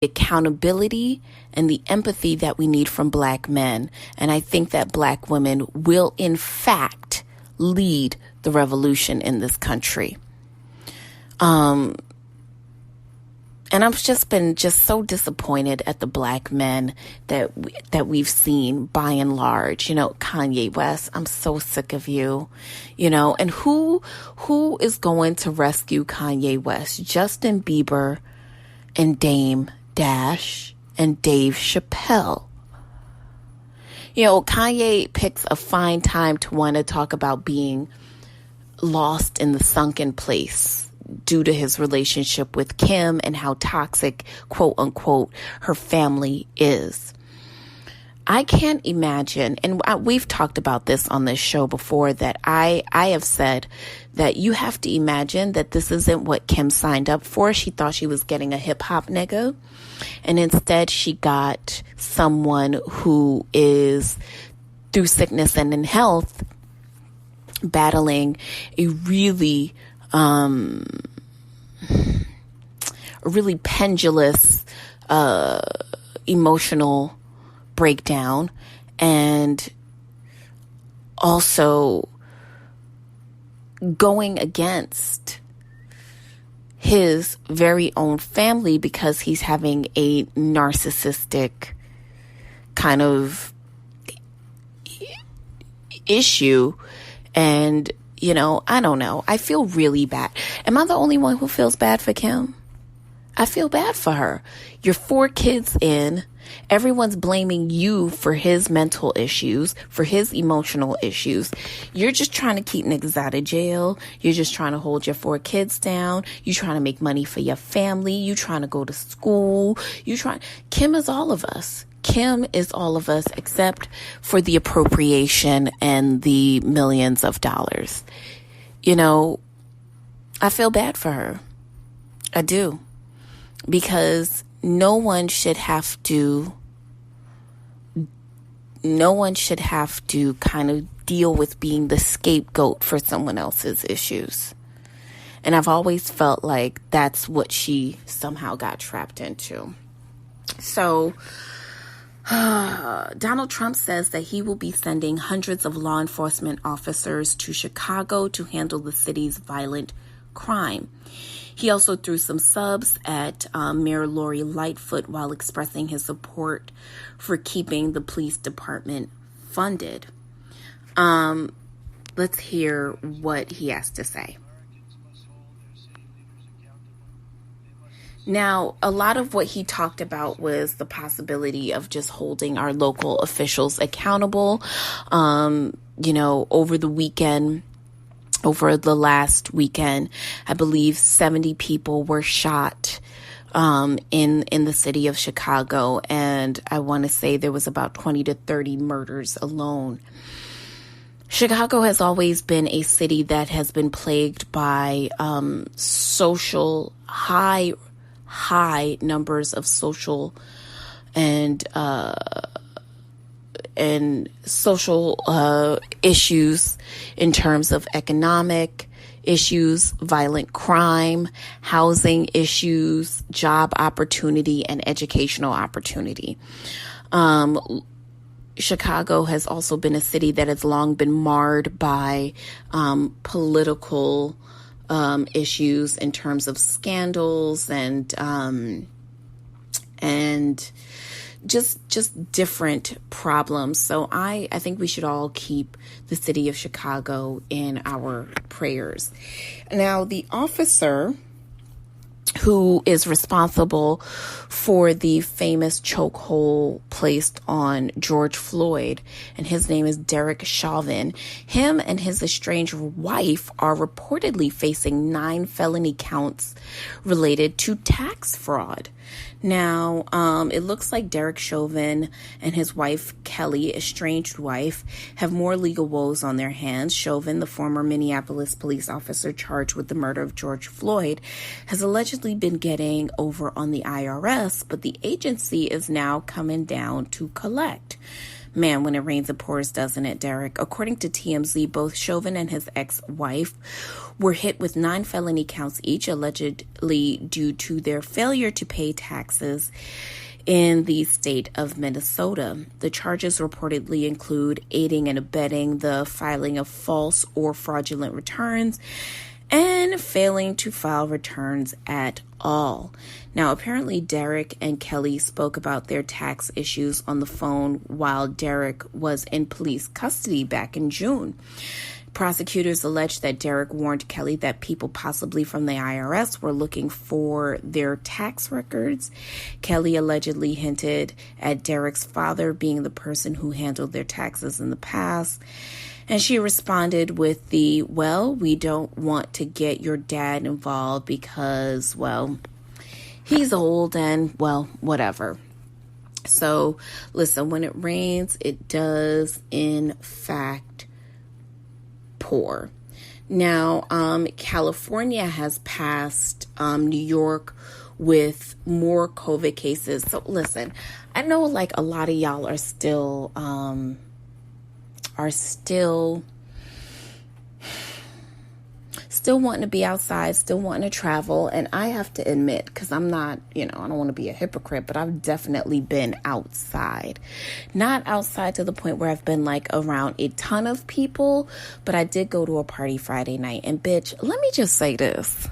accountability and the empathy that we need from Black men. And I think that Black women will, in fact, lead the revolution in this country. And I've just been so disappointed at the Black men that we've seen by and large. Kanye West, I'm so sick of you. And who is going to rescue Kanye West? Justin Bieber and Dame Dash and Dave Chappelle. Kanye picks a fine time to want to talk about being lost in the sunken place due to his relationship with Kim and how toxic, quote unquote, her family is. I can't imagine, and we've talked about this on this show before, that I have said that you have to imagine that this isn't what Kim signed up for. She thought she was getting a hip hop nigga, and instead she got someone who is, through sickness and in health, battling a really pendulous emotional breakdown, and also going against his very own family because he's having a narcissistic kind of issue. And I don't know. I feel really bad. Am I the only one who feels bad for Kim? I feel bad for her. You're 4 kids in. Everyone's blaming you for his mental issues, for his emotional issues. You're just trying to keep niggas out of jail. You're just trying to hold your 4 kids down. You're trying to make money for your family. You're trying to go to school. Kim is all of us. Kim is all of us except for the appropriation and the millions of dollars. I feel bad for her. I do. Because no one should have to kind of deal with being the scapegoat for someone else's issues. And I've always felt like that's what she somehow got trapped into. So Donald Trump says that he will be sending hundreds of law enforcement officers to Chicago to handle the city's violent crime. He also threw some subs at Mayor Lori Lightfoot while expressing his support for keeping the police department funded. Let's hear what he has to say. Now, a lot of what he talked about was the possibility of just holding our local officials accountable. Over the last weekend, I believe 70 people were shot in the city of Chicago, and I want to say there was about 20 to 30 murders alone. Chicago has always been a city that has been plagued by social high numbers of social and social issues in terms of economic issues, violent crime, housing issues, job opportunity, and educational opportunity. Chicago has also been a city that has long been marred by political issues in terms of scandals and just different problems. So I think we should all keep the city of Chicago in our prayers. Now, the officer who is responsible for the famous chokehold placed on George Floyd, and his name is Derek Chauvin. Him and his estranged wife are reportedly facing 9 felony counts related to tax fraud. Now, it looks like Derek Chauvin and his wife, Kelly, estranged wife, have more legal woes on their hands. Chauvin, the former Minneapolis police officer charged with the murder of George Floyd, has allegedly been getting over on the IRS, but the agency is now coming down to collect. Man, when it rains, it pours, doesn't it, Derek? According to TMZ, both Chauvin and his ex-wife were hit with 9 felony counts each, allegedly due to their failure to pay taxes in the state of Minnesota. The charges reportedly include aiding and abetting the filing of false or fraudulent returns and failing to file returns at all. Now, apparently Derek and Kelly spoke about their tax issues on the phone while Derek was in police custody back in June. Prosecutors alleged that Derek warned Kelly that people possibly from the IRS were looking for their tax records. Kelly allegedly hinted at Derek's father being the person who handled their taxes in the past. And she responded with the, well, we don't want to get your dad involved because, well, he's old and, well, whatever. So, listen, when it rains, it does, in fact, pour. Now, California has passed New York with more COVID cases. So, listen, I know like a lot of y'all are still wanting to be outside, still wanting to travel. And I have to admit, because I'm not, I don't want to be a hypocrite, but I've definitely been outside. Not outside to the point where I've been like around a ton of people, but I did go to a party Friday night. And bitch, let me just say this.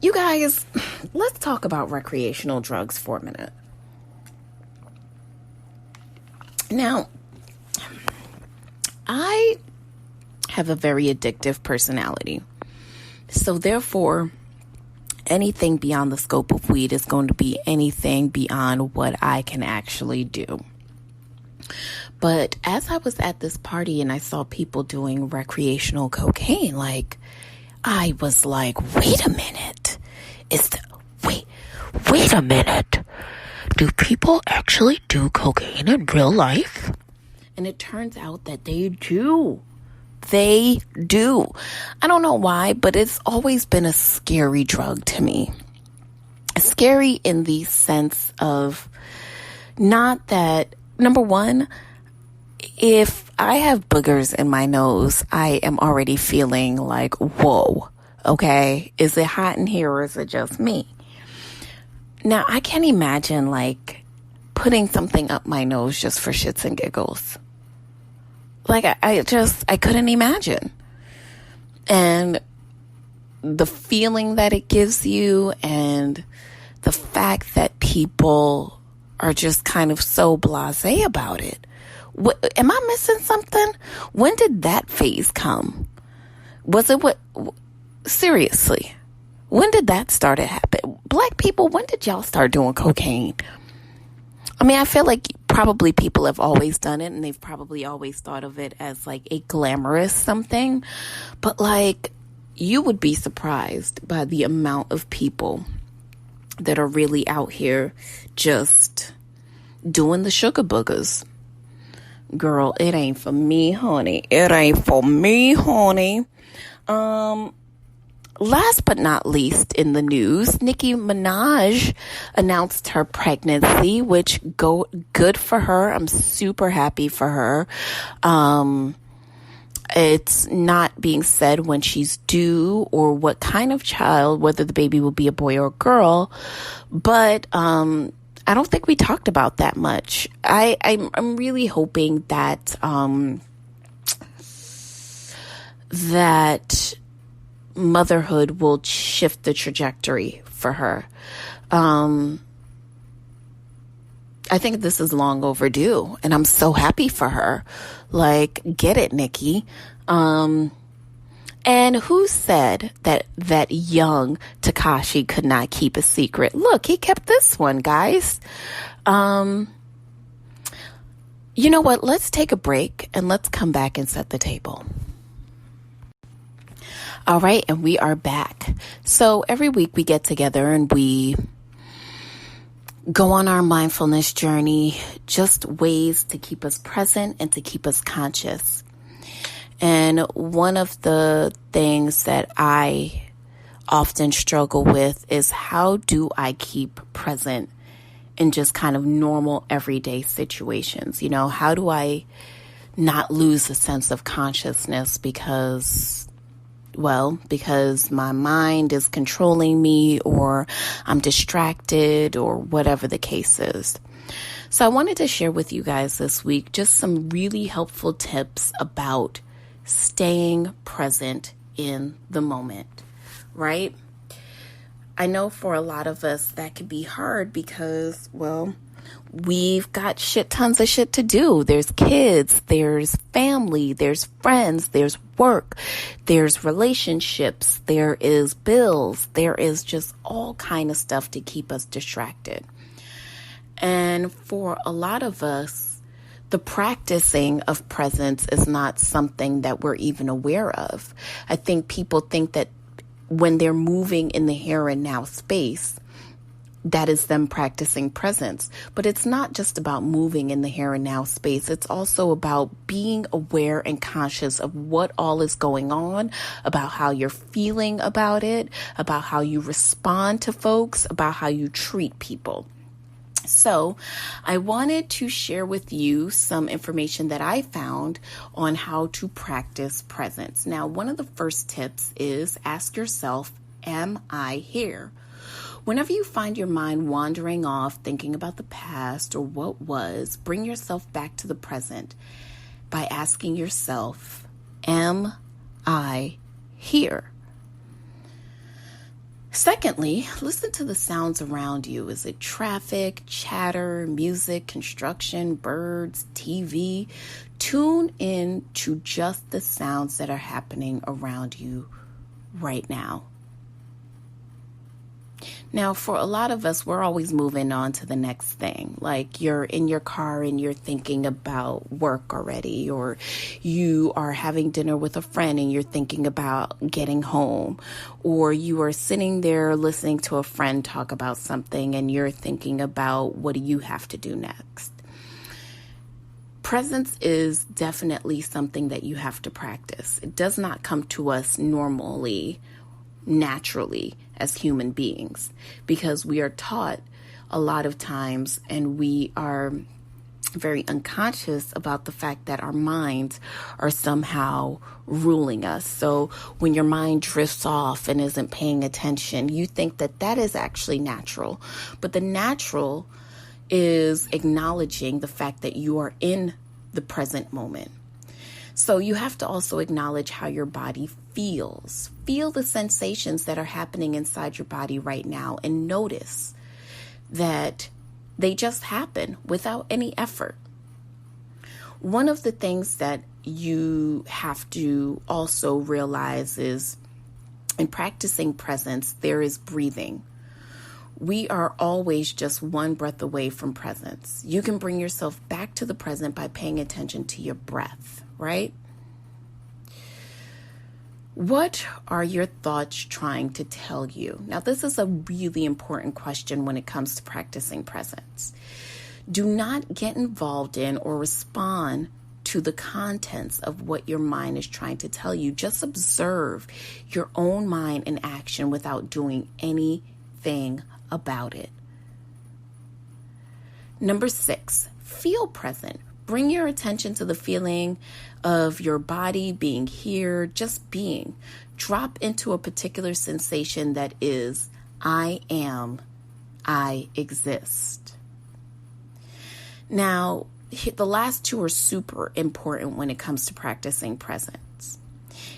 You guys, let's talk about recreational drugs for a minute. Now, I have a very addictive personality. So therefore, anything beyond the scope of weed is going to be anything beyond what I can actually do. But as I was at this party and I saw people doing recreational cocaine, like, I was like, wait a minute. Wait a minute. Do people actually do cocaine in real life? And it turns out that they do. They do. I don't know why, but it's always been a scary drug to me. Scary in the sense of not that, number one, if I have boogers in my nose, I am already feeling like, whoa, okay, is it hot in here or is it just me? Now, I can't imagine like putting something up my nose just for shits and giggles. Like, I couldn't imagine. And the feeling that it gives you and the fact that people are just kind of so blasé about it. Am I missing something? When did that phase come? Was it seriously, when did that start to happen? Black people, when did y'all start doing cocaine? I mean, I feel like probably people have always done it and they've probably always thought of it as like a glamorous something. But like, you would be surprised by the amount of people that are really out here just doing the sugar boogers. Girl, it ain't for me, honey. It ain't for me, honey. Last but not least in the news, Nicki Minaj announced her pregnancy, which good for her. I'm super happy for her. It's not being said when she's due or what kind of child, whether the baby will be a boy or a girl, but I don't think we talked about that much. I'm really hoping that that motherhood will shift the trajectory for her. I think this is long overdue, and I'm so happy for her. Like, get it, Nikki. And who said that young Tekashi could not keep a secret? Look, he kept this one, guys. You know what? Let's take a break and let's come back and set the table. All right, and we are back. So every week we get together and we go on our mindfulness journey, just ways to keep us present and to keep us conscious. And one of the things that I often struggle with is, how do I keep present in just kind of normal everyday situations. How do I not lose a sense of consciousness because my mind is controlling me, or I'm distracted, or whatever the case is. So I wanted to share with you guys this week just some really helpful tips about staying present in the moment, right? I know for a lot of us that could be hard because, we've got tons of shit to do. There's kids, there's family, there's friends, there's work, there's relationships, there is bills, there is just all kind of stuff to keep us distracted. And for a lot of us, the practicing of presence is not something that we're even aware of. I think people think that when they're moving in the here and now space, that is them practicing presence. But it's not just about moving in the here and now space. It's also about being aware and conscious of what all is going on, about how you're feeling about it, about how you respond to folks, about how you treat people. So I wanted to share with you some information that I found on how to practice presence. Now, one of the first tips is ask yourself, am I here? Whenever you find your mind wandering off, thinking about the past or what was, bring yourself back to the present by asking yourself, am I here? Secondly, listen to the sounds around you. Is it traffic, chatter, music, construction, birds, TV? Tune in to just the sounds that are happening around you right now. Now, for a lot of us, we're always moving on to the next thing. Like you're in your car and you're thinking about work already, or you are having dinner with a friend and you're thinking about getting home, or you are sitting there listening to a friend talk about something and you're thinking about what do you have to do next. Presence is definitely something that you have to practice. It does not come to us naturally as human beings, because we are taught a lot of times, and we are very unconscious about the fact that our minds are somehow ruling us. So when your mind drifts off and isn't paying attention, you think that that is actually natural. But the natural is acknowledging the fact that you are in the present moment. So you have to also acknowledge how your body feels. Feel the sensations that are happening inside your body right now, and notice that they just happen without any effort. One of the things that you have to also realize is in practicing presence, there is breathing. We are always just one breath away from presence. You can bring yourself back to the present by paying attention to your breath, right? What are your thoughts trying to tell you? Now, this is a really important question when it comes to practicing presence. Do not get involved in or respond to the contents of what your mind is trying to tell you. Just observe your own mind in action without doing anything about it. Number 6, feel present. Bring your attention to the feeling of your body being here, just being. Drop into a particular sensation that is, I am, I exist. Now, the last two are super important when it comes to practicing presence.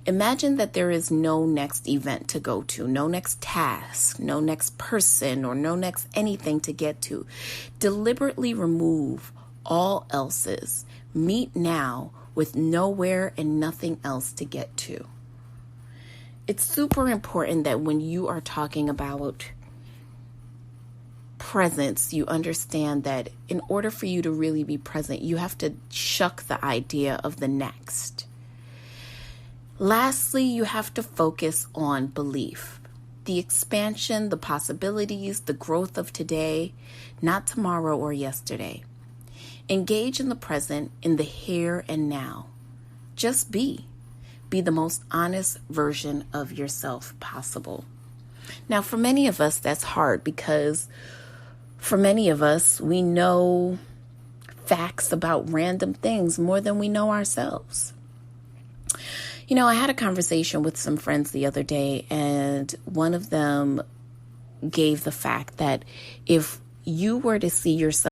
Imagine that there is no next event to go to, no next task, no next person, or no next anything to get to. Deliberately remove all else's. Meet now with nowhere and nothing else to get to. It's super important that when you are talking about presence, you understand that in order for you to really be present, you have to shuck the idea of the next. Lastly, you have to focus on belief, the expansion, the possibilities, the growth of today, not tomorrow or yesterday. Engage in the present, in the here and now. Just be. Be the most honest version of yourself possible. Now, for many of us, that's hard because For many of us, we know facts about random things more than we know ourselves. You know, I had a conversation with some friends the other day, and one of them gave the fact that if you were to see yourself